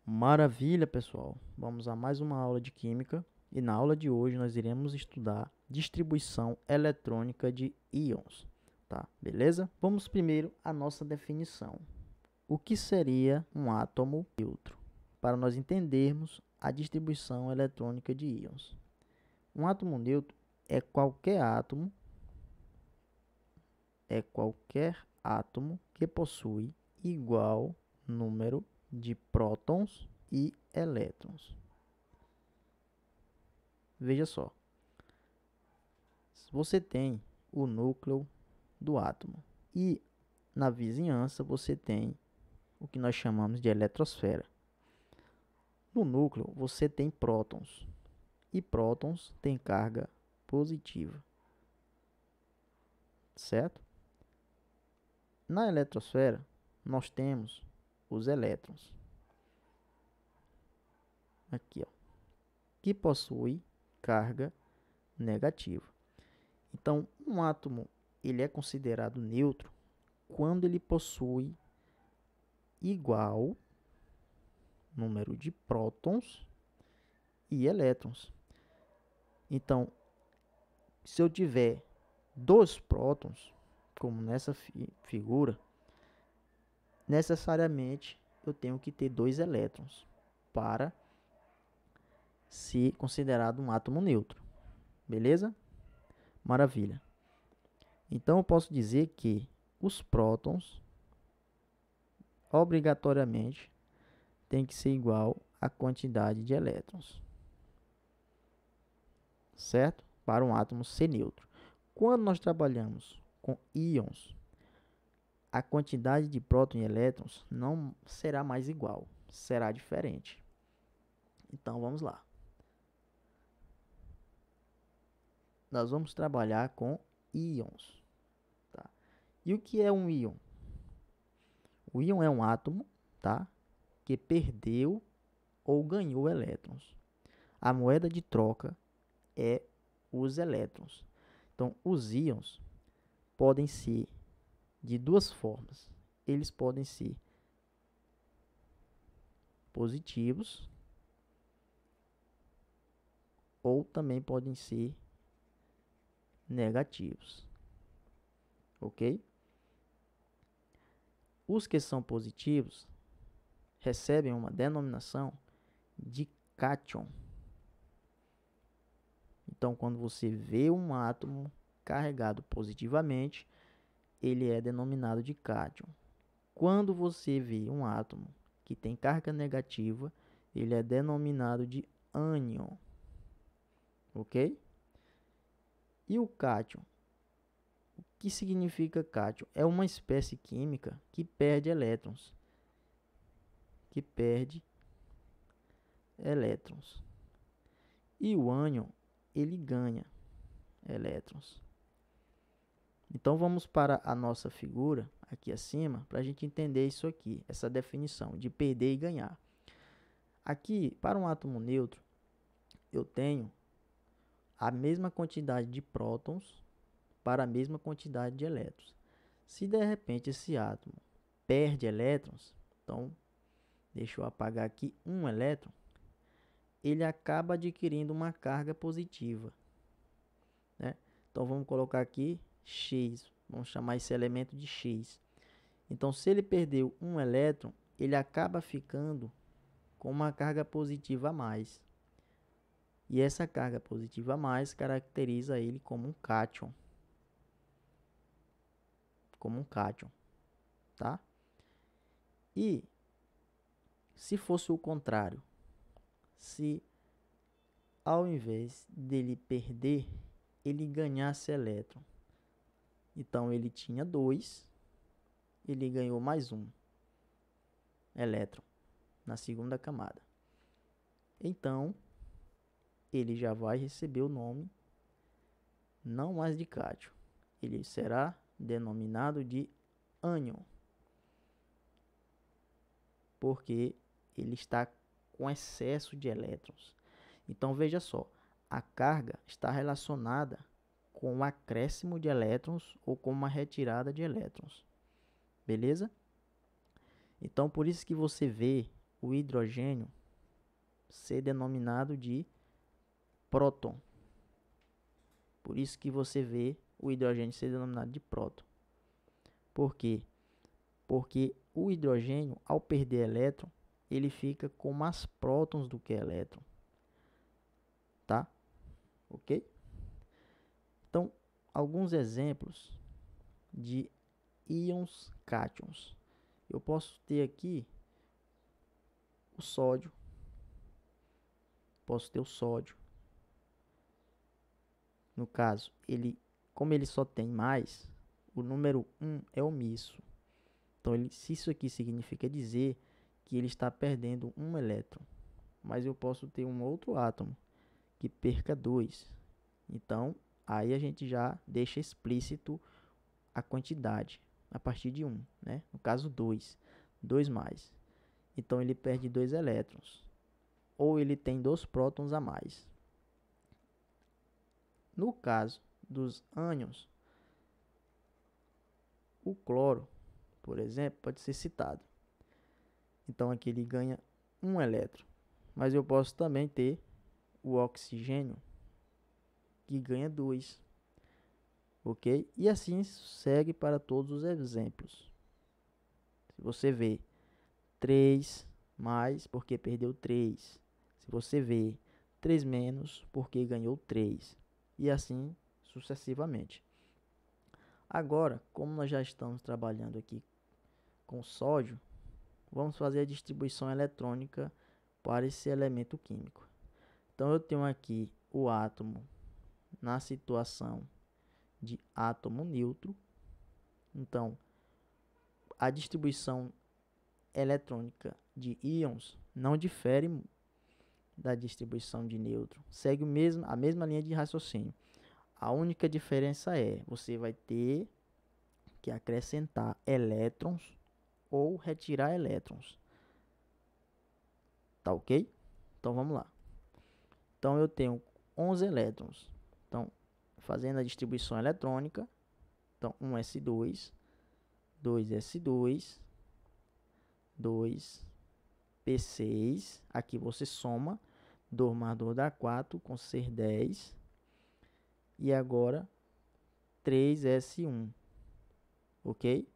Maravilha, pessoal! Vamos a mais uma aula de química e na aula de hoje nós iremos estudar distribuição eletrônica de íons, tá? Beleza? Vamos primeiro à nossa definição. O que seria um átomo neutro? Para nós entendermos a distribuição eletrônica de íons. Um átomo neutro é qualquer átomo que possui igual número de prótons e elétrons. Veja só, você tem o núcleo do átomo e na vizinhança você tem o que nós chamamos de eletrosfera. No núcleo você tem prótons e prótons têm carga positiva, certo? Na eletrosfera nós temos os elétrons, aqui ó, que possui carga negativa. Então, um átomo ele é considerado neutro quando ele possui igual número de prótons e elétrons. Então, se eu tiver dois prótons, como nessa figura, necessariamente eu tenho que ter dois elétrons para ser considerado um átomo neutro. Beleza? Maravilha. Então, eu posso dizer que os prótons obrigatoriamente tem que ser igual à quantidade de elétrons, certo? Para um átomo ser neutro. Quando nós trabalhamos com íons, a quantidade de prótons e elétrons não será mais igual, será diferente. Então, vamos lá. Nós vamos trabalhar com íons. Tá? E o que é um íon? O íon é um átomo, tá? Que perdeu ou ganhou elétrons. A moeda de troca é os elétrons. Então, os íons podem ser de duas formas. Eles podem ser positivos ou também podem ser negativos. Ok? Os que são positivos recebem uma denominação de cátion. Então, quando você vê um átomo carregado positivamente, ele é denominado de cátion. Quando você vê um átomo que tem carga negativa, ele é denominado de ânion. Ok? E o cátion? O que significa cátion? É uma espécie química que perde elétrons. E o ânion, ele ganha elétrons. Então, vamos para a nossa figura aqui acima, para a gente entender isso aqui, essa definição de perder e ganhar. Aqui, para um átomo neutro, eu tenho a mesma quantidade de prótons para a mesma quantidade de elétrons. Se de repente esse átomo perde elétrons, então, deixa eu apagar aqui um elétron, ele acaba adquirindo uma carga positiva, né? Então, vamos colocar aqui X, vamos chamar esse elemento de X. Então, se ele perdeu um elétron, ele acaba ficando com uma carga positiva a mais. E essa carga positiva a mais caracteriza ele como um cátion. Tá? E se fosse o contrário, se ao invés dele perder, ele ganhasse elétron. Então, ele tinha 2, ele ganhou mais um elétron na segunda camada. Então, ele já vai receber o nome não mais de cátion. Ele será denominado de ânion, porque ele está com excesso de elétrons. Então, veja só, a carga está relacionada com o acréscimo de elétrons ou com uma retirada de elétrons. Beleza? Então, por isso que você vê o hidrogênio ser denominado de próton. Por isso que você vê o hidrogênio ser denominado de próton. Por quê? Porque o hidrogênio, ao perder elétron, ele fica com mais prótons do que elétron. Tá? Ok? Então, alguns exemplos de íons cátions. Eu posso ter aqui o sódio. Posso ter o sódio. No caso, como ele só tem mais, o número 1 é omisso. Então, se isso aqui significa dizer que ele está perdendo um elétron. Mas eu posso ter um outro átomo que perca 2. Então, aí a gente já deixa explícito a quantidade a partir de 1, né? No caso 2, 2 mais. Então ele perde 2 elétrons, ou ele tem 2 prótons a mais. No caso dos ânions, o cloro, por exemplo, pode ser citado. Então aqui ele ganha 1 elétron, mas eu posso também ter o oxigênio, que ganha 2. Ok? E assim segue para todos os exemplos. Se você vê 3 mais, porque perdeu 3. Se você vê 3 menos, porque ganhou 3. E assim sucessivamente. Agora, como nós já estamos trabalhando aqui com sódio, vamos fazer a distribuição eletrônica para esse elemento químico. Então, eu tenho aqui o átomo na situação de átomo neutro. Então, a distribuição eletrônica de íons não difere da distribuição de nêutron. Segue a mesma linha de raciocínio. A única diferença é, você vai ter que acrescentar elétrons ou retirar elétrons. Tá ok? Então vamos lá. Então eu tenho 11 elétrons. Então, fazendo a distribuição eletrônica, então 1s2, 2s2, 2p6, aqui você soma, 2 mais 2 dá 4, com ser 10, e agora 3s1, ok?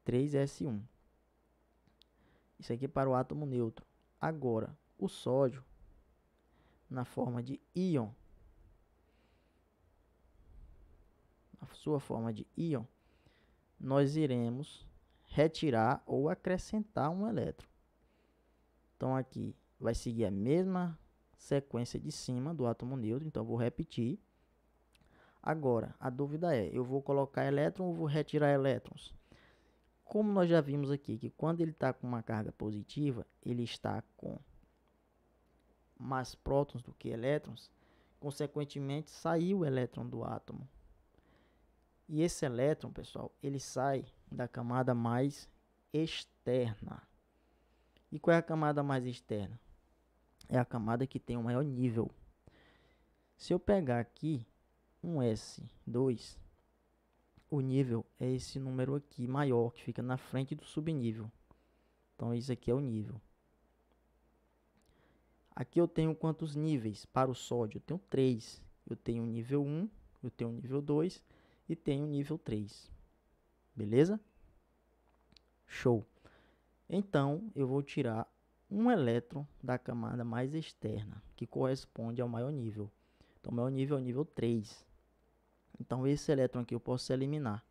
3s1. Isso aqui é para o átomo neutro. Agora, o sódio, na forma de íon, a sua forma de íon, nós iremos retirar ou acrescentar um elétron. Então aqui vai seguir a mesma sequência de cima do átomo neutro, então vou repetir. Agora, a dúvida é, eu vou colocar elétron ou vou retirar elétrons? Como nós já vimos aqui, que quando ele está com uma carga positiva, ele está com mais prótons do que elétrons, consequentemente saiu o elétron do átomo. E esse elétron, pessoal, ele sai da camada mais externa. E qual é a camada mais externa? É a camada que tem o maior nível. Se eu pegar aqui um S2, o nível é esse número aqui maior, que fica na frente do subnível. Então, isso aqui é o nível. Aqui eu tenho quantos níveis para o sódio? Eu tenho 3. Eu tenho o nível 1, eu tenho o nível 2 e tenho o nível 3. Beleza? Show. Então, eu vou tirar um elétron da camada mais externa, que corresponde ao maior nível. Então, o maior nível é o nível 3. Então, esse elétron aqui eu posso eliminar.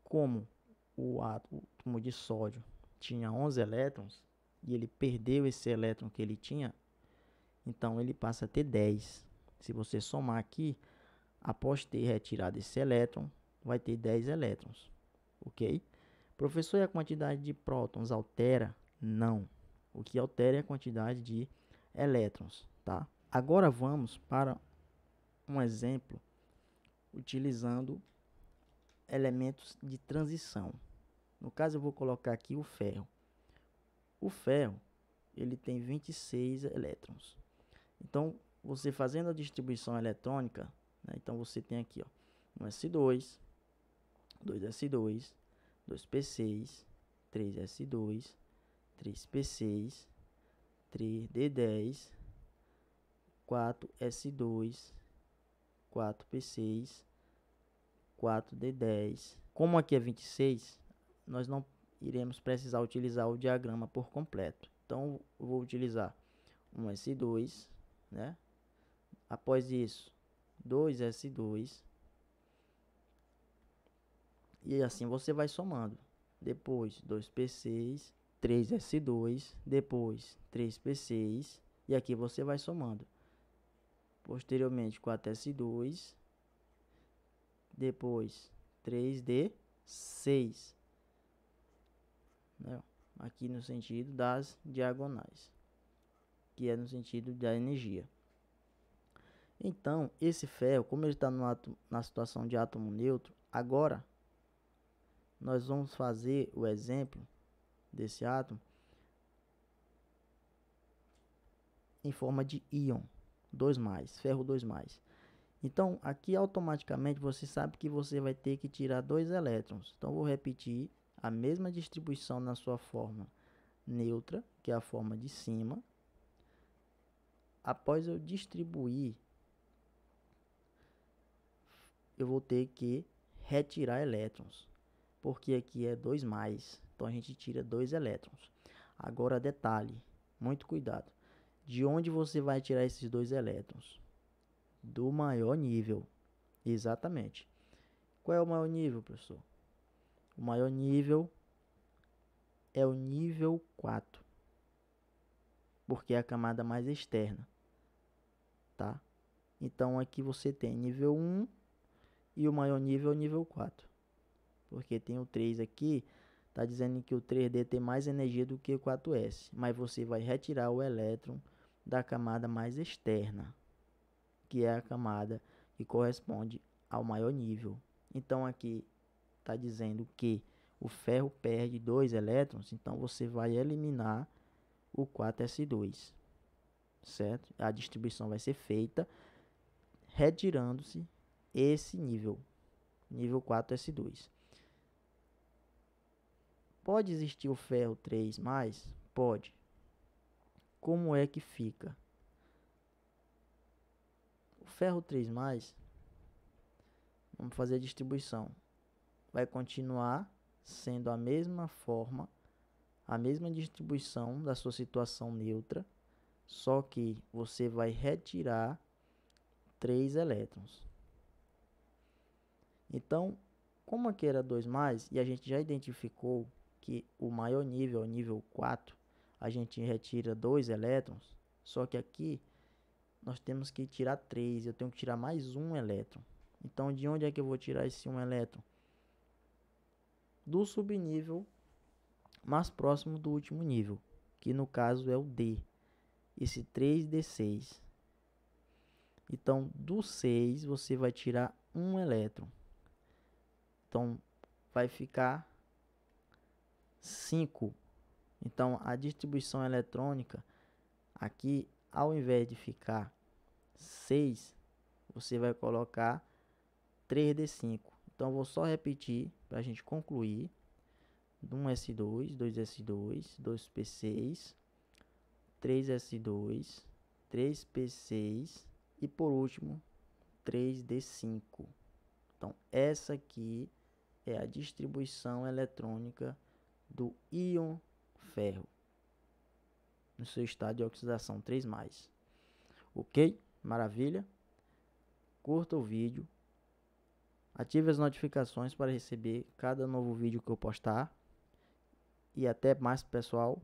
Como o átomo de sódio tinha 11 elétrons, e ele perdeu esse elétron que ele tinha, então ele passa a ter 10. Se você somar aqui, após ter retirado esse elétron, vai ter 10 elétrons. Ok? Professor, e a quantidade de prótons altera? Não. O que altera é a quantidade de elétrons, tá? Agora vamos para um exemplo utilizando elementos de transição. No caso, eu vou colocar aqui o ferro. O ferro, ele tem 26 elétrons. Então, você fazendo a distribuição eletrônica, né, então você tem aqui, ó, um S2, 2S2, 2P6, 3S2, 3p6, 3d10, 4s2, 4p6, 4d10. Como aqui é 26, nós não iremos precisar utilizar o diagrama por completo. Então, eu vou utilizar um S2, né? Após isso, 2S2. E assim você vai somando. Depois, 2p6, 3s2, depois 3p6. E aqui você vai somando. Posteriormente, 4s2, depois 3d6, né? Aqui no sentido das diagonais, que é no sentido da energia. Então, esse ferro, como ele está na situação de átomo neutro, agora nós vamos fazer o exemplo desse átomo em forma de íon 2+, ferro 2+. Então, aqui automaticamente você sabe que você vai ter que tirar 2 elétrons. Então, vou repetir a mesma distribuição na sua forma neutra, que é a forma de cima. Após eu distribuir, eu vou ter que retirar elétrons, porque aqui é 2+, então a gente tira 2 elétrons. Agora, detalhe, muito cuidado. De onde você vai tirar esses 2 elétrons? Do maior nível. Exatamente. Qual é o maior nível, professor? O maior nível é o nível 4, porque é a camada mais externa, tá? Então aqui você tem nível 1 e o maior nível é o nível 4, porque tem o 3 aqui, tá dizendo que o 3D tem mais energia do que o 4S, mas você vai retirar o elétron da camada mais externa, que é a camada que corresponde ao maior nível. Então aqui está dizendo que o ferro perde 2 elétrons, então você vai eliminar o 4s2, certo? A distribuição vai ser feita retirando-se esse nível 4s2. Pode existir o ferro 3+? Pode. Como é que fica? O ferro 3+, vamos fazer a distribuição, vai continuar sendo a mesma forma, a mesma distribuição da sua situação neutra, só que você vai retirar 3 elétrons. Então, como aqui era 2+, e a gente já identificou que o maior nível é o nível 4, a gente retira 2 elétrons, só que aqui nós temos que tirar 3, eu tenho que tirar mais 1 elétron. Então, de onde é que eu vou tirar esse 1 elétron? Do subnível mais próximo do último nível, que no caso é o D, esse 3D6. Então, do 6 você vai tirar 1 elétron. Então, vai ficar 5. Então, a distribuição eletrônica aqui, ao invés de ficar 6, você vai colocar 3D5. Então, vou só repetir para a gente concluir. 1s2, 2s2, 2p6, 3s2, 3p6 e por último 3d5. Então, essa aqui é a distribuição eletrônica do íon ferro no seu estado de oxidação 3+. Ok? Maravilha? Curta o vídeo, ative as notificações para receber cada novo vídeo que eu postar e até mais, pessoal.